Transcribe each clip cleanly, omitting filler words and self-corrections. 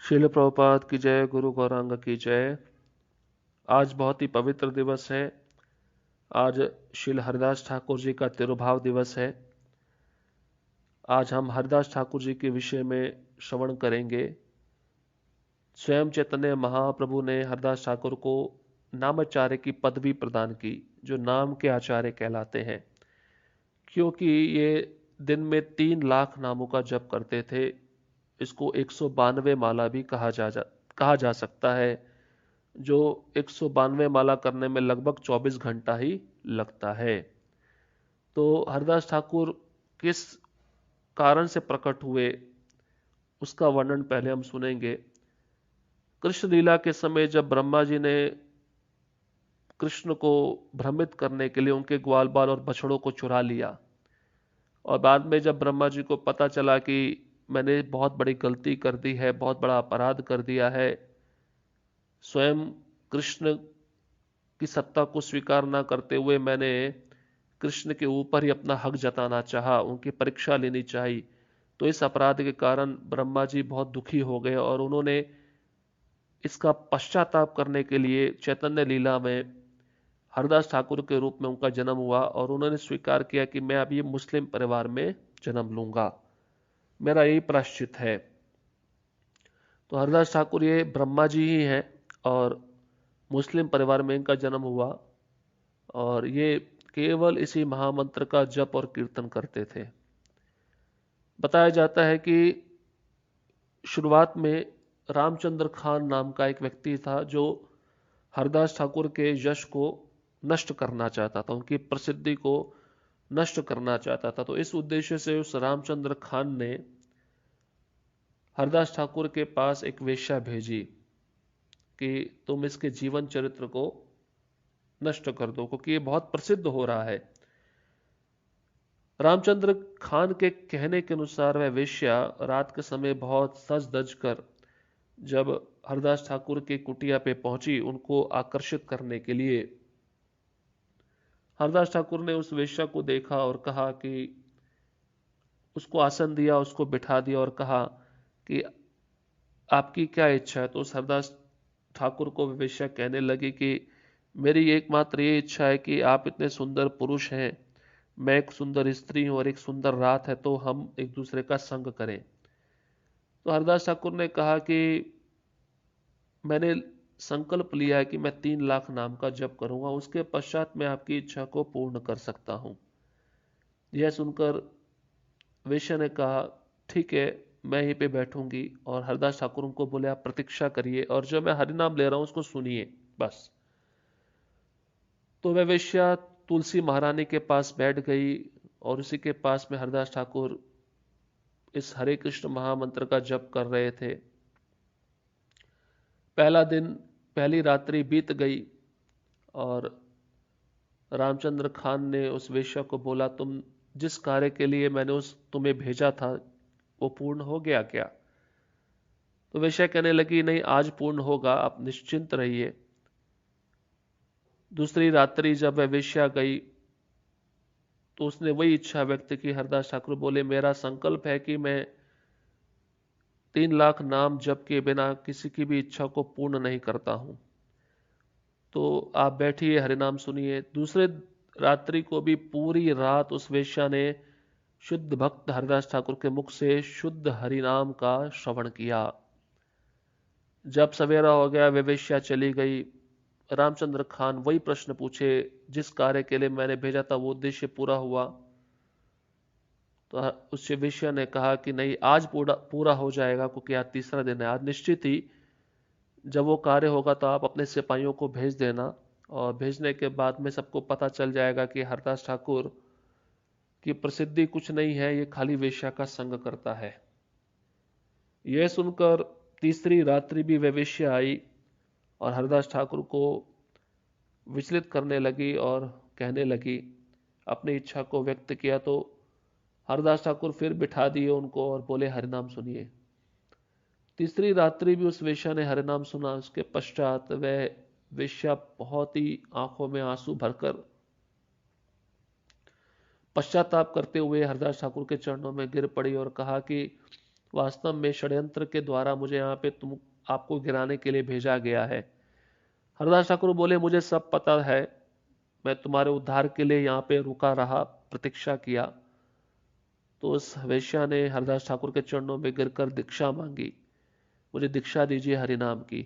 श्रील प्रभुपाद की जय, गुरु गौरांग की जय। आज बहुत ही पवित्र दिवस है। आज श्रील हरिदास ठाकुर जी का तिरुभाव दिवस है। आज हम हरिदास ठाकुर जी के विषय में श्रवण करेंगे। स्वयं चैतन्य महाप्रभु ने हरिदास ठाकुर को नामाचार्य की पदवी प्रदान की, जो नाम के आचार्य कहलाते हैं, क्योंकि ये दिन में 3 लाख नामों का जप करते थे। इसको 192 माला भी कहा जा सकता है, जो 192 माला करने में लगभग 24 घंटा ही लगता है। तो हरिदास ठाकुर किस कारण से प्रकट हुए, उसका वर्णन पहले हम सुनेंगे। कृष्ण लीला के समय जब ब्रह्मा जी ने कृष्ण को भ्रमित करने के लिए उनके ग्वाल बाल और बछड़ों को चुरा लिया, और बाद में जब ब्रह्मा जी को पता चला कि मैंने बहुत बड़ी गलती कर दी है, बहुत बड़ा अपराध कर दिया है, स्वयं कृष्ण की सत्ता को स्वीकार न करते हुए मैंने कृष्ण के ऊपर ही अपना हक जताना चाहा, उनकी परीक्षा लेनी चाहिए, तो इस अपराध के कारण ब्रह्मा जी बहुत दुखी हो गए और उन्होंने इसका पश्चाताप करने के लिए चैतन्य लीला में हरदास ठाकुर के रूप में उनका जन्म हुआ और उन्होंने स्वीकार किया कि मैं अब ये मुस्लिम परिवार में जन्म लूंगा, मेरा यही प्रायश्चित है। तो हरदास ठाकुर ये ब्रह्मा जी ही हैं और मुस्लिम परिवार में इनका जन्म हुआ, और ये केवल इसी महामंत्र का जप और कीर्तन करते थे। बताया जाता है कि शुरुआत में रामचंद्र खान नाम का एक व्यक्ति था, जो हरदास ठाकुर के यश को नष्ट करना चाहता था, उनकी प्रसिद्धि को नष्ट करना चाहता था। तो इस उद्देश्य से उस रामचंद्र खान ने हरदास ठाकुर के पास एक वेश्या भेजी कि तुम इसके जीवन चरित्र को नष्ट कर दो, क्योंकि ये बहुत प्रसिद्ध हो रहा है। रामचंद्र खान के कहने के अनुसार वह वेश्या रात के समय बहुत सज धज कर जब हरदास ठाकुर की कुटिया पे पहुंची, उनको आकर्षित करने के लिए, हरदास ठाकुर ने उस वेश्या को देखा और कहा कि उसको आसन दिया, उसको बिठा दिया और कहा कि आपकी क्या इच्छा है। तो उस हरदास ठाकुर को वेश्या कहने लगी कि मेरी एकमात्र ये इच्छा है कि आप इतने सुंदर पुरुष हैं, मैं एक सुंदर स्त्री हूं और एक सुंदर रात है, तो हम एक दूसरे का संग करें। तो हरदास ठाकुर ने कहा कि मैंने संकल्प लिया है कि मैं 3 लाख नाम का जप करूंगा, उसके पश्चात मैं आपकी इच्छा को पूर्ण कर सकता हूं। यह सुनकर वेश्या ने कहा ठीक है, मैं यहीं पे बैठूंगी। और हरदास ठाकुर उनको बोले आप प्रतीक्षा करिए और जो मैं हरिनाम ले रहा हूं उसको सुनिए बस। तो वह वेश्या तुलसी महारानी के पास बैठ गई और उसी के पास में हरदास ठाकुर इस हरे कृष्ण महामंत्र का जप कर रहे थे। पहला दिन, पहली रात्रि बीत गई और रामचंद्र खान ने उस वेश्या को बोला तुम जिस कार्य के लिए मैंने तुम्हें भेजा था वो पूर्ण हो गया क्या? तो वेश्या कहने लगी नहीं, आज पूर्ण होगा, आप निश्चिंत रहिए। दूसरी रात्रि जब वह वेश्या गई तो उसने वही इच्छा व्यक्त की। हरदास ठाकुर बोले मेरा संकल्प है कि मैं 3 लाख नाम जप के बिना किसी की भी इच्छा को पूर्ण नहीं करता हूं, तो आप बैठिए, हरिनाम सुनिए। दूसरे रात्रि को भी पूरी रात उस वेश्या ने शुद्ध भक्त हरिदास ठाकुर के मुख से शुद्ध हरिनाम का श्रवण किया। जब सवेरा हो गया वे वेश्या चली गई। रामचंद्र खान वही प्रश्न पूछे, जिस कार्य के लिए मैंने भेजा था वो उद्देश्य पूरा हुआ? तो उस वेश्या ने कहा कि नहीं, आज पूरा पूरा हो जाएगा, क्योंकि आज तीसरा दिन है, आज निश्चित ही जब वो कार्य होगा तो आप अपने सिपाहियों को भेज देना, और भेजने के बाद में सबको पता चल जाएगा कि हरदास ठाकुर की प्रसिद्धि कुछ नहीं है, ये खाली वेश्या का संग करता है। यह सुनकर तीसरी रात्रि भी वह वेश्या आई और हरदास ठाकुर को विचलित करने लगी और कहने लगी, अपनी इच्छा को व्यक्त किया। तो हरदास ठाकुर फिर बिठा दिए उनको और बोले हरिनाम सुनिए। तीसरी रात्रि भी उस वेश्या ने हरिनाम सुना। उसके पश्चात वह वेश्या बहुत ही आंखों में आंसू भरकर पश्चाताप करते हुए हरदास ठाकुर के चरणों में गिर पड़ी और कहा कि वास्तव में षड्यंत्र के द्वारा मुझे यहाँ पे आपको गिराने के लिए भेजा गया है। हरदास ठाकुर बोले, मुझे सब पता है, मैं तुम्हारे उद्धार के लिए यहाँ पे रुका रहा, प्रतीक्षा किया। तो उस वेश्या ने हरदास ठाकुर के चरणों में गिरकर दीक्षा मांगी, मुझे दीक्षा दीजिए हरिनाम की।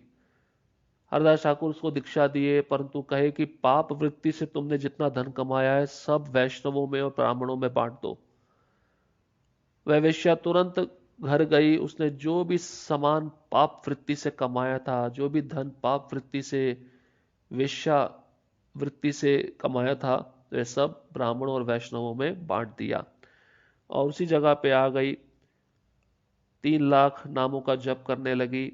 हरदास ठाकुर उसको दीक्षा दिए, परंतु कहे कि पाप वृत्ति से तुमने जितना धन कमाया है सब वैष्णवों में और ब्राह्मणों में बांट दो। वह वेश्या तुरंत घर गई। उसने जो भी सामान पाप वृत्ति से कमाया था, जो भी धन पाप वृत्ति से, वेश्या वृत्ति से कमाया था, वह सब ब्राह्मणों और वैष्णवों में बांट दिया। और उसी जगह पे आ गई, 3 लाख नामों का जप करने लगी,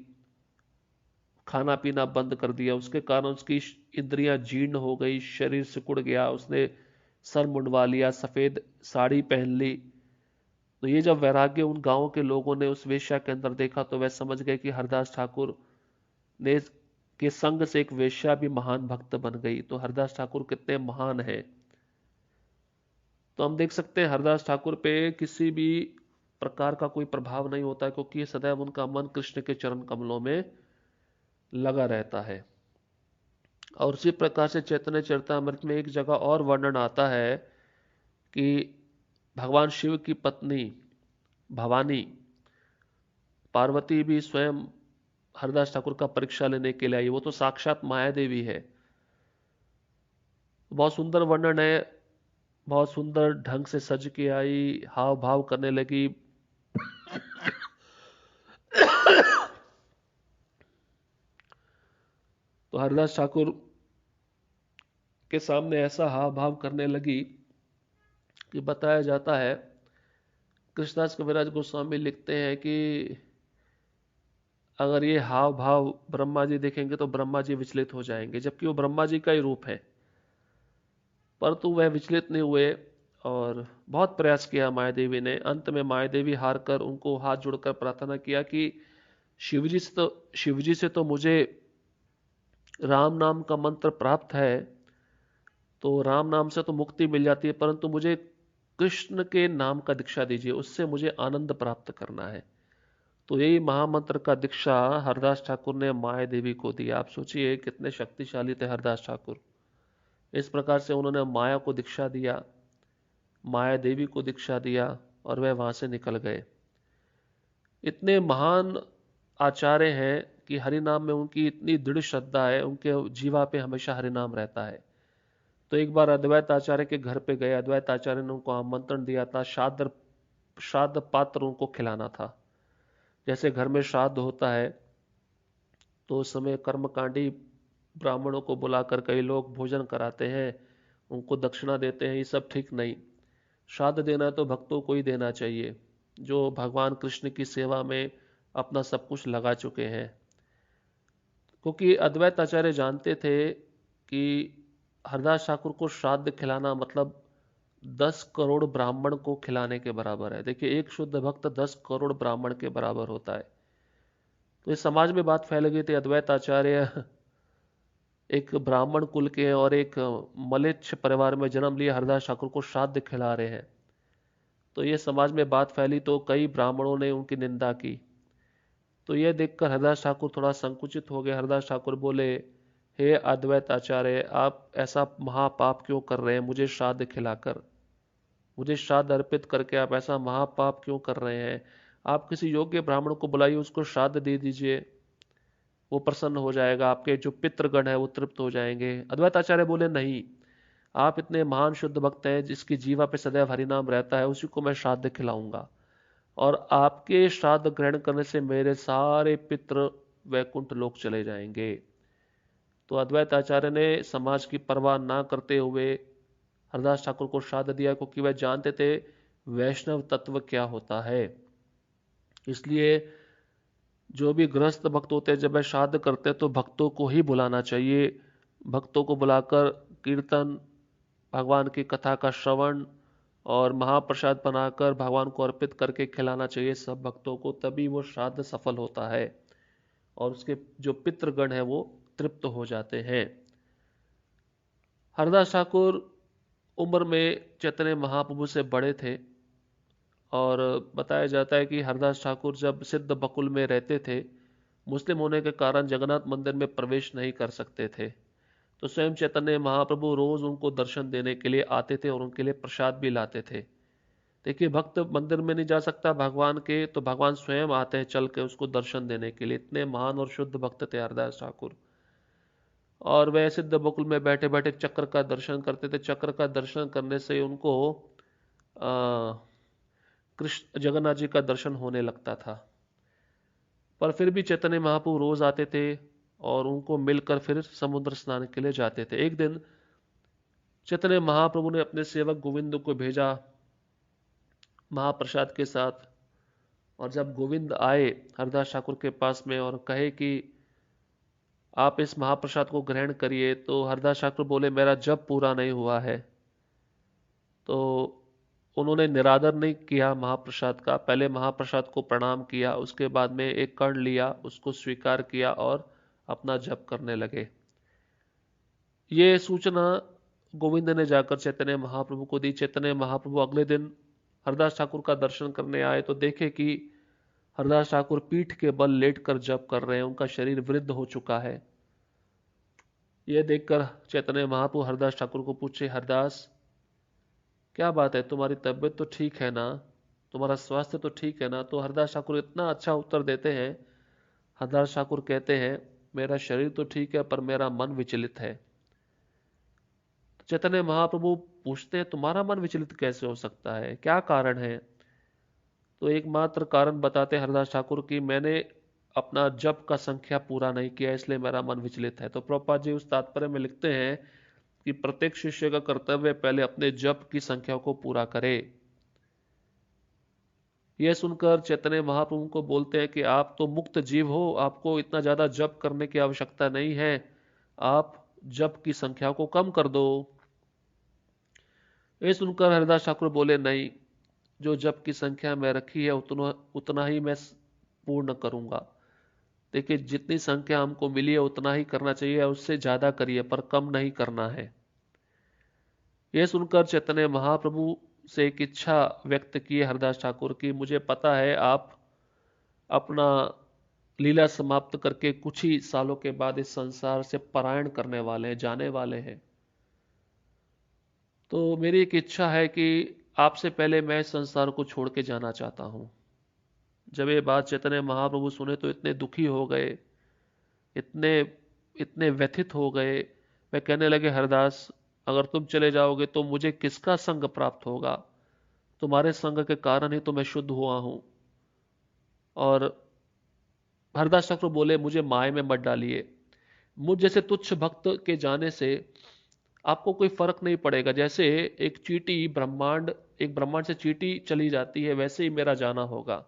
खाना पीना बंद कर दिया। उसके कारण उसकी इंद्रियां जीर्ण हो गई, शरीर सिकुड़ गया, उसने सर मुंडवा लिया, सफेद साड़ी पहन ली। तो ये जब वैराग्य उन गांवों के लोगों ने उस वेश्या के अंदर देखा तो वह समझ गए कि हरदास ठाकुर ने के संग से एक वेश्या भी महान भक्त बन गई। तो हरदास ठाकुर कितने महान हैं। तो हम देख सकते हैं हरदास ठाकुर पे किसी भी प्रकार का कोई प्रभाव नहीं होता, क्योंकि सदैव उनका मन कृष्ण के चरण कमलों में लगा रहता है। और उसी प्रकार से चैतन्य चरितमृत में एक जगह और वर्णन आता है कि भगवान शिव की पत्नी भवानी पार्वती भी स्वयं हरदास ठाकुर का परीक्षा लेने के लिए आई। वो तो साक्षात माया देवी है। बहुत सुंदर वर्णन है, बहुत सुंदर ढंग से सज के आई, हाव भाव करने लगी। तो हरदास ठाकुर के सामने ऐसा हाव भाव करने लगी कि बताया जाता है, कृष्णदास कविराज गोस्वामी लिखते हैं कि अगर ये हाव भाव ब्रह्मा जी देखेंगे तो ब्रह्मा जी विचलित हो जाएंगे, जबकि वो ब्रह्मा जी का ही रूप है। परंतु वह विचलित नहीं हुए और बहुत प्रयास किया माया देवी ने। अंत में माया देवी हार कर उनको हाथ जोड़कर प्रार्थना किया कि शिवजी से तो मुझे राम नाम का मंत्र प्राप्त है, तो राम नाम से तो मुक्ति मिल जाती है, परंतु मुझे कृष्ण के नाम का दीक्षा दीजिए, उससे मुझे आनंद प्राप्त करना है। तो यही महामंत्र का दीक्षा हरदास ठाकुर ने माया देवी को दिया। आप सोचिए कितने शक्तिशाली थे हरदास ठाकुर। इस प्रकार से उन्होंने माया को दीक्षा दिया, माया देवी को दीक्षा दिया और वह वहां से निकल गए। इतने महान आचार्य हैं कि हरिनाम में उनकी इतनी दृढ़ श्रद्धा है, उनके जीवा पे हमेशा हरिनाम रहता है। तो एक बार अद्वैत आचार्य के घर पे गए, अद्वैत आचार्य ने उनको आमंत्रण दिया था, श्राद्ध पात्र उनको खिलाना था। जैसे घर में श्राद्ध होता है तो उस समय कर्मकांडी ब्राह्मणों को बुलाकर कई लोग भोजन कराते हैं, उनको दक्षिणा देते हैं। ये सब ठीक नहीं। श्राद्ध देना तो भक्तों को ही देना चाहिए जो भगवान कृष्ण की सेवा में अपना सब कुछ लगा चुके हैं। क्योंकि अद्वैत आचार्य जानते थे कि हरदास ठाकुर को श्राद्ध खिलाना मतलब 10 करोड़ ब्राह्मण को खिलाने के बराबर है। देखिए, एक शुद्ध भक्त 10 करोड़ ब्राह्मण के बराबर होता है। तो इस समाज में बात फैल गई थी, अद्वैत आचार्य एक ब्राह्मण कुल के और एक मलेच्छ परिवार में जन्म लिए हरदास ठाकुर को श्राद्ध खिला रहे हैं। तो ये समाज में बात फैली तो कई ब्राह्मणों ने उनकी निंदा की। तो यह देखकर हरदास ठाकुर थोड़ा संकुचित हो गए। हरदास ठाकुर बोले, हे अद्वैत आचार्य, आप ऐसा महापाप क्यों कर रहे हैं? मुझे श्राद्ध खिलाकर, मुझे श्राद्ध अर्पित करके आप ऐसा महापाप क्यों कर रहे हैं? आप किसी योग्य ब्राह्मण को बुलाइए, उसको श्राद्ध दे दीजिए, वो प्रसन्न हो जाएगा, आपके जो पितृगण है वो तृप्त हो जाएंगे। अद्वैत आचार्य बोले, नहीं, आप इतने महान शुद्ध भक्त हैं, जिसकी जीवा पे सदैव हरिनाम रहता है, उसी को मैं श्राद्ध खिलाऊंगा, और आपके श्राद्ध ग्रहण करने से मेरे सारे पितृ वैकुंठ लोक चले जाएंगे। तो अद्वैत आचार्य ने समाज की परवाह ना करते हुए हरदास ठाकुर को श्राद्ध दिया, क्योंकि वह जानते थे वैष्णव तत्व क्या होता है। इसलिए जो भी गृहस्थ भक्त होते हैं, जब वह श्राद्ध करते हैं तो भक्तों को ही बुलाना चाहिए। भक्तों को बुलाकर कीर्तन, भगवान की कथा का श्रवण और महाप्रसाद बनाकर भगवान को अर्पित करके खिलाना चाहिए सब भक्तों को, तभी वो श्राद्ध सफल होता है और उसके जो पितृगण है वो तृप्त हो जाते हैं। हरदास ठाकुर उम्र में चैतन्य महाप्रभु से बड़े थे और बताया जाता है कि हरदास ठाकुर जब सिद्ध बकुल में रहते थे, मुस्लिम होने के कारण जगन्नाथ मंदिर में प्रवेश नहीं कर सकते थे, तो स्वयं चैतन्य महाप्रभु रोज उनको दर्शन देने के लिए आते थे और उनके लिए प्रसाद भी लाते थे। देखिए, भक्त मंदिर में नहीं जा सकता भगवान के, तो भगवान स्वयं आते हैं चल के उसको दर्शन देने के लिए। इतने महान और शुद्ध भक्त थे हरदास ठाकुर। और वह सिद्ध बकुल में बैठे बैठे चक्र का दर्शन करते थे। चक्र का दर्शन करने से उनको कृष्ण जगन्नाथ जी का दर्शन होने लगता था। पर फिर भी चैतन्य महाप्रभु रोज आते थे और उनको मिलकर फिर समुद्र स्नान के लिए जाते थे। एक दिन चैतन्य महाप्रभु ने अपने सेवक गोविंद को भेजा महाप्रसाद के साथ, और जब गोविंद आए हरदास ठाकुर के पास में और कहे कि आप इस महाप्रसाद को ग्रहण करिए, तो हरदास ठाकुर बोले मेरा जप पूरा नहीं हुआ है। तो उन्होंने निरादर नहीं किया महाप्रसाद का, पहले महाप्रसाद को प्रणाम किया, उसके बाद में एक कण लिया, उसको स्वीकार किया और अपना जप करने लगे। ये सूचना गोविंद ने जाकर चैतन्य महाप्रभु को दी। चैतन्य महाप्रभु अगले दिन हरदास ठाकुर का दर्शन करने आए तो देखे कि हरदास ठाकुर पीठ के बल लेटकर जप कर रहे हैं, उनका शरीर वृद्ध हो चुका है। यह देखकर चैतन्य महाप्रभु हरदास ठाकुर को पूछे, हरदास क्या बात है, तुम्हारी तबीयत तो ठीक है ना, तुम्हारा स्वास्थ्य तो ठीक है ना? तो हरदास ठाकुर इतना अच्छा उत्तर देते हैं। हरदास ठाकुर कहते हैं, मेरा शरीर तो ठीक है पर मेरा मन विचलित है। चैतन्य महाप्रभु पूछते हैं, तुम्हारा मन विचलित कैसे हो सकता है, क्या कारण है? तो एकमात्र कारण बताते हरदास ठाकुर कि मैंने अपना जप का संख्या पूरा नहीं किया, इसलिए मेरा मन विचलित है। तो प्रभुपाद जी उस तात्पर्य में लिखते हैं कि प्रत्येक शिष्य का कर्तव्य पहले अपने जप की संख्या को पूरा करे। यह सुनकर चैतन्य महाप्रभु को बोलते हैं कि आप तो मुक्त जीव हो, आपको इतना ज्यादा जप करने की आवश्यकता नहीं है, आप जप की संख्या को कम कर दो। ये सुनकर हरदास ठाकुर बोले, नहीं, जो जप की संख्या मैं रखी है उतना ही मैं पूर्ण करूंगा। देखिए, जितनी संख्या हमको मिली है उतना ही करना चाहिए, उससे ज्यादा करिए पर कम नहीं करना है। यह सुनकर चैतन्य महाप्रभु से एक इच्छा व्यक्त की हरदास ठाकुर की, मुझे पता है आप अपना लीला समाप्त करके कुछ ही सालों के बाद इस संसार से पलायन करने वाले हैं, जाने वाले हैं। तो मेरी एक इच्छा है कि आपसे पहले मैं इस संसार को छोड़ के जाना चाहता हूं। जब ये बात चैतन्य महाप्रभु सुने तो इतने दुखी हो गए, इतने इतने व्यथित हो गए। मैं कहने लगे, हरदास, अगर तुम चले जाओगे तो मुझे किसका संग प्राप्त होगा? तुम्हारे संग के कारण ही तो मैं शुद्ध हुआ हूं। और हरदास ठाकुर बोले, मुझे माया में मत डालिए। मुझ जैसे तुच्छ भक्त के जाने से आपको कोई फर्क नहीं पड़ेगा। जैसे एक ब्रह्मांड से चींटी चली जाती है, वैसे ही मेरा जाना होगा।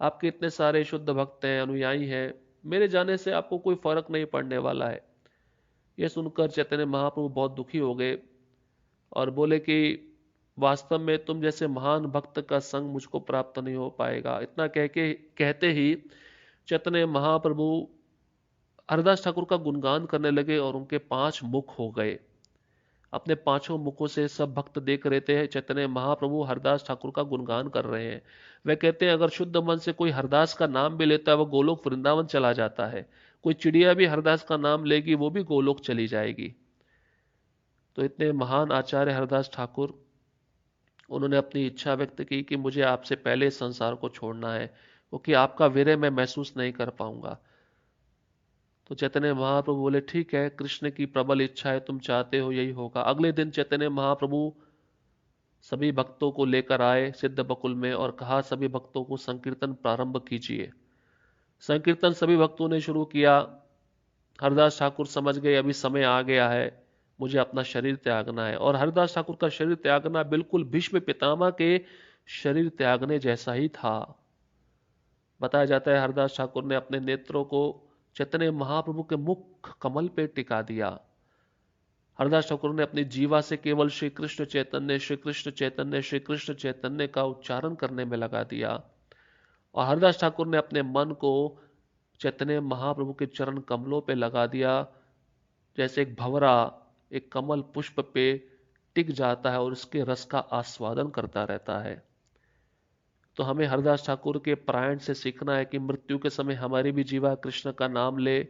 आपके इतने सारे शुद्ध भक्त हैं, अनुयायी हैं, मेरे जाने से आपको कोई फर्क नहीं पड़ने वाला है। यह सुनकर चैतन्य महाप्रभु बहुत दुखी हो गए और बोले कि वास्तव में तुम जैसे महान भक्त का संग मुझको प्राप्त नहीं हो पाएगा। इतना कहते ही चैतन्य महाप्रभु हरदास ठाकुर का गुणगान करने लगे और उनके 5 मुख हो गए। अपने 5 मुखों से सब भक्त देख रहे थे चैतन्य महाप्रभु हरदास ठाकुर का गुणगान कर रहे हैं। वे कहते हैं, अगर शुद्ध मन से कोई हरदास का नाम भी लेता है वो गोलोक वृंदावन चला जाता है। कोई चिड़िया भी हरदास का नाम लेगी वो भी गोलोक चली जाएगी। तो इतने महान आचार्य हरदास ठाकुर, उन्होंने अपनी इच्छा व्यक्त की कि मुझे आपसे पहले संसार को छोड़ना है, क्योंकि आपका विरह मैं महसूस नहीं कर पाऊंगा। तो चैतन्य महाप्रभु बोले, ठीक है, कृष्ण की प्रबल इच्छा है, तुम चाहते हो यही होगा। अगले दिन चैतन्य महाप्रभु सभी भक्तों को लेकर आए सिद्ध बकुल में और कहा, सभी भक्तों को संकीर्तन प्रारंभ कीजिए। संकीर्तन सभी भक्तों ने शुरू किया। हरदास ठाकुर समझ गए अभी समय आ गया है, मुझे अपना शरीर त्यागना है। और हरदास ठाकुर का शरीर त्यागना बिल्कुल भीष्म पितामह के शरीर त्यागने जैसा ही था। बताया जाता है हरदास ठाकुर ने अपने नेत्रों को चैतन्य महाप्रभु के मुख कमल पे टिका दिया। हरदास ठाकुर ने अपनी जीवा से केवल श्री कृष्ण चैतन्य, श्री कृष्ण चैतन्य, श्री कृष्ण चैतन्य का उच्चारण करने में लगा दिया। और हरदास ठाकुर ने अपने मन को चैतन्य महाप्रभु के चरण कमलों पे लगा दिया, जैसे एक भंवरा एक कमल पुष्प पे टिक जाता है और उसके रस का आस्वादन करता रहता है। तो हमें हरदास ठाकुर के पारायण से सीखना है कि मृत्यु के समय हमारी भी जीवा कृष्ण का नाम ले,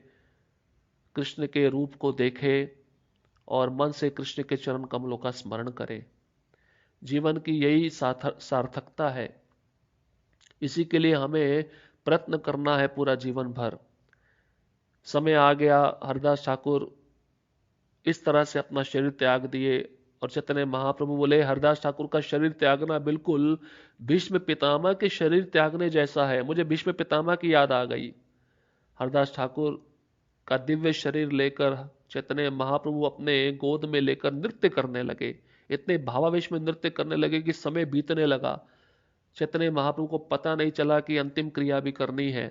कृष्ण के रूप को देखे और मन से कृष्ण के चरण कमलों का स्मरण करे। जीवन की यही सार्थकता है। इसी के लिए हमें प्रयत्न करना है पूरा जीवन भर। समय आ गया, हरदास ठाकुर इस तरह से अपना शरीर त्याग दिए और चैतन्य महाप्रभु बोले हरदास ठाकुर का शरीर त्यागना बिल्कुल भीष्म पितामह के शरीर त्यागने जैसा है। मुझे भीष्म पितामह की याद आ गई। हरदास ठाकुर का दिव्य शरीर लेकर चैतन्य महाप्रभु अपने गोद में लेकर नृत्य करने लगे। इतने भावावेश में नृत्य करने लगे कि समय बीतने लगा। चैतन्य महाप्रभु को पता नहीं चला कि अंतिम क्रिया भी करनी है।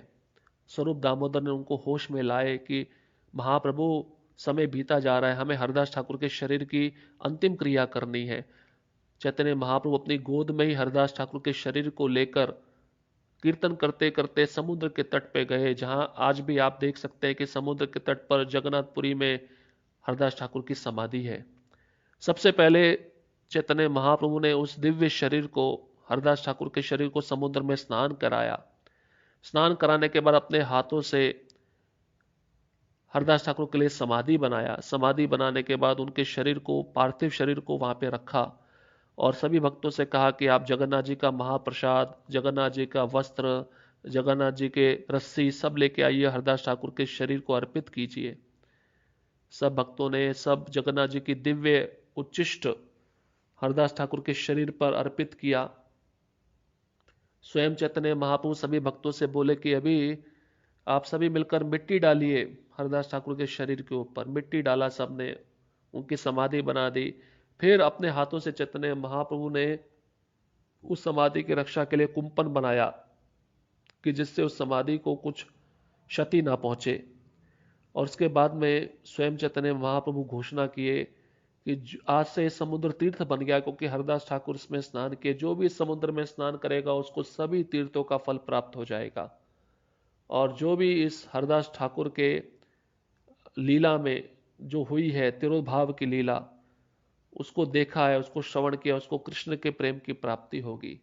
स्वरूप दामोदर ने उनको होश में लाए कि महाप्रभु समय बीता जा रहा है, हमें हरदास ठाकुर के शरीर की अंतिम क्रिया करनी है। चैतन्य महाप्रभु अपनी गोद में ही हरदास ठाकुर के शरीर को लेकर कीर्तन करते करते समुद्र के तट पे गए, जहां आज भी आप देख सकते हैं कि समुद्र के तट पर जगन्नाथपुरी में हरदास ठाकुर की समाधि है। सबसे पहले चैतन्य महाप्रभु ने उस दिव्य शरीर को, हरदास ठाकुर के शरीर को समुद्र में स्नान कराया। स्नान कराने के बाद अपने हाथों से हरदास ठाकुर के लिए समाधि बनाया। समाधि बनाने के बाद उनके शरीर को, पार्थिव शरीर को वहां पे रखा और सभी भक्तों से कहा कि आप जगन्नाथ जी का महाप्रसाद, जगन्नाथ जी का वस्त्र, जगन्नाथ जी के रस्सी सब लेके आइए, हरदास ठाकुर के शरीर को अर्पित कीजिए। सब भक्तों ने सब जगन्नाथ जी की दिव्य उच्चिष्ट हरदास ठाकुर के शरीर पर अर्पित किया। स्वयं चैतन्य महाप्रभु सभी भक्तों से बोले कि अभी आप सभी मिलकर मिट्टी डालिए हरदास ठाकुर के शरीर के ऊपर। मिट्टी डाला सबने, उनकी समाधि बना दी। फिर अपने हाथों से चैतन्य महाप्रभु ने उस समाधि की रक्षा के लिए कुंपन बनाया कि जिससे उस समाधि को कुछ क्षति ना पहुंचे। और उसके बाद में स्वयं चैतन्य महाप्रभु घोषणा किए कि आज से समुद्र तीर्थ बन गया, क्योंकि हरदास ठाकुर इसमें स्नान किए। जो भी इस समुद्र में स्नान करेगा उसको सभी तीर्थों का फल प्राप्त हो जाएगा। और जो भी इस हरदास ठाकुर के लीला में जो हुई है, तिरोभाव की लीला, उसको देखा है, उसको श्रवण किया, उसको कृष्ण के प्रेम की प्राप्ति होगी।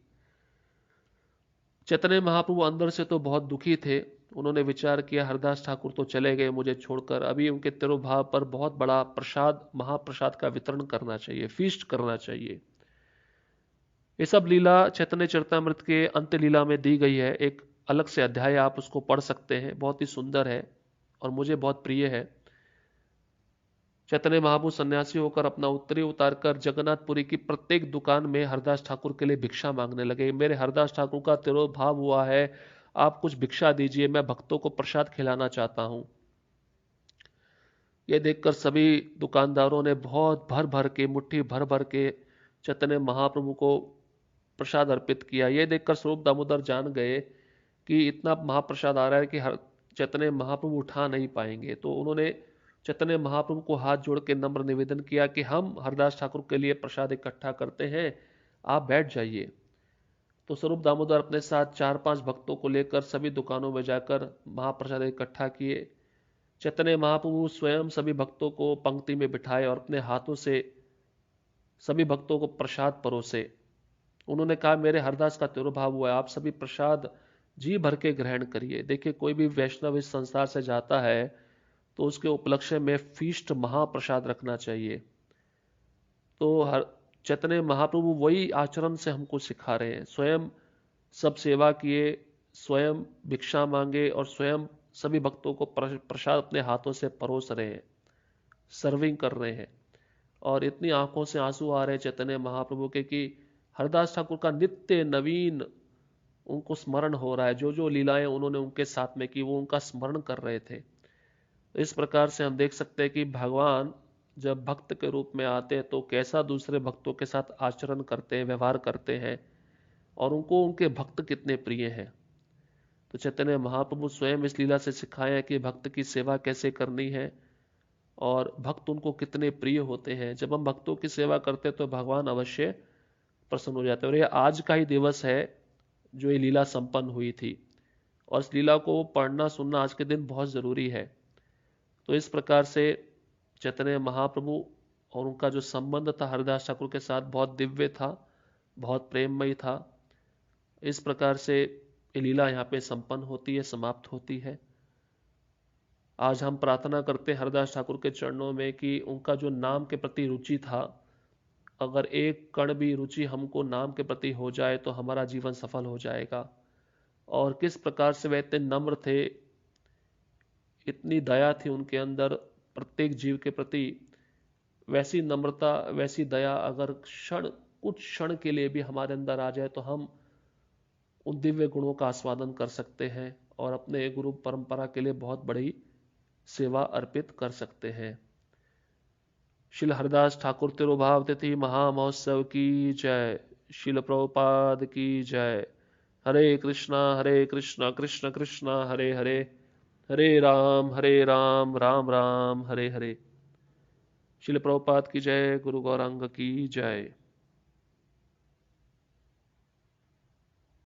चैतन्य महाप्रभु अंदर से तो बहुत दुखी थे। उन्होंने विचार किया हरदास ठाकुर तो चले गए मुझे छोड़कर, अभी उनके तिरोभाव पर बहुत बड़ा प्रसाद, महाप्रसाद का वितरण करना चाहिए, फीस्ट करना चाहिए। ये सब लीला चैतन्य चरितामृत के अंत्य लीला में दी गई है। एक अलग से अध्याय आप उसको पढ़ सकते हैं, बहुत ही सुंदर है और मुझे बहुत प्रिय है। चैतन्य महाप्रभु सन्यासी होकर अपना उत्तरी उतारकर जगन्नाथपुरी की प्रत्येक दुकान में हरदास ठाकुर के लिए भिक्षा मांगने लगे। मेरे हरदास ठाकुर का तिरोभाव हुआ है, आप कुछ भिक्षा दीजिए, मैं भक्तों को प्रसाद खिलाना चाहता हूं। यह देखकर सभी दुकानदारों ने बहुत भर भर के, मुट्ठी भर भर के चैतन्य महाप्रभु को प्रसाद अर्पित किया। यह देखकर स्वरूप दामोदर जान गए कि इतना महाप्रसाद आ रहा है कि चैतन्य महाप्रभु उठा नहीं पाएंगे। तो उन्होंने चैतन्य महाप्रभु को हाथ जोड़ के नम्र निवेदन किया कि हम हरदास ठाकुर के लिए प्रसाद इकट्ठा करते हैं, आप बैठ जाइए। तो स्वरूप दामोदर अपने साथ 4-5 भक्तों को लेकर सभी दुकानों में जाकर महाप्रसाद इकट्ठा किए। चैतन्य महाप्रभु स्वयं सभी भक्तों को पंक्ति में बिठाए और अपने हाथों से सभी भक्तों को प्रसाद परोसे। उन्होंने कहा मेरे हरदास का तिरोभाव हुआ है, आप सभी प्रसाद जी भर के ग्रहण करिए। देखिए कोई भी वैष्णव इस संसार से जाता है तो उसके उपलक्ष्य में फीस्ट महाप्रसाद रखना चाहिए। तो चैतन्य महाप्रभु वही आचरण से हमको सिखा रहे हैं। स्वयं सब सेवा किए, स्वयं भिक्षा मांगे और स्वयं सभी भक्तों को प्रसाद अपने हाथों से परोस रहे हैं, सर्विंग कर रहे हैं। और इतनी आंखों से आंसू आ रहे हैं चैतन्य महाप्रभु के कि हरदास ठाकुर का नित्य नवीन उनको स्मरण हो रहा है। जो जो लीलाएं उन्होंने उनके साथ में की वो उनका स्मरण कर रहे थे। इस प्रकार से हम देख सकते हैं कि भगवान जब भक्त के रूप में आते हैं तो कैसा दूसरे भक्तों के साथ आचरण करते हैं, व्यवहार करते हैं और उनको उनके भक्त कितने प्रिय हैं। तो चैतन्य महाप्रभु स्वयं इस लीला से सिखाए कि भक्त की सेवा कैसे करनी है और भक्त उनको कितने प्रिय होते हैं। जब हम भक्तों की सेवा करते हैं तो भगवान अवश्य प्रसन्न हो जाते हैं। और ये आज का ही दिवस है जो ये लीला संपन्न हुई थी और इस लीला को पढ़ना सुनना आज के दिन बहुत जरूरी है। तो इस प्रकार से चैतन्य महाप्रभु और उनका जो संबंध था हरदास ठाकुर के साथ बहुत दिव्य था, बहुत प्रेममयी था। इस प्रकार से ये लीला यहाँ पे संपन्न होती है, समाप्त होती है। आज हम प्रार्थना करते हैं हरदास ठाकुर के चरणों में कि उनका जो नाम के प्रति रुचि था, अगर एक कण भी रुचि हमको नाम के प्रति हो जाए तो हमारा जीवन सफल हो जाएगा। और किस प्रकार से वह इतने नम्र थे, इतनी दया थी उनके अंदर प्रत्येक जीव के प्रति। वैसी नम्रता, वैसी दया अगर कुछ क्षण के लिए भी हमारे अंदर आ जाए तो हम उन दिव्य गुणों का आस्वादन कर सकते हैं और अपने गुरु परंपरा के लिए बहुत बड़ी सेवा अर्पित कर सकते हैं। श्रील हरिदास ठाकुर तिरुभाव तिथि महामहोत्सव की जय। श्रील प्रभुपाद की जय। हरे कृष्णा कृष्ण कृष्ण हरे हरे, हरे राम राम राम हरे हरे। श्रील प्रभुपाद की जय। गुरु गौरांग की जय।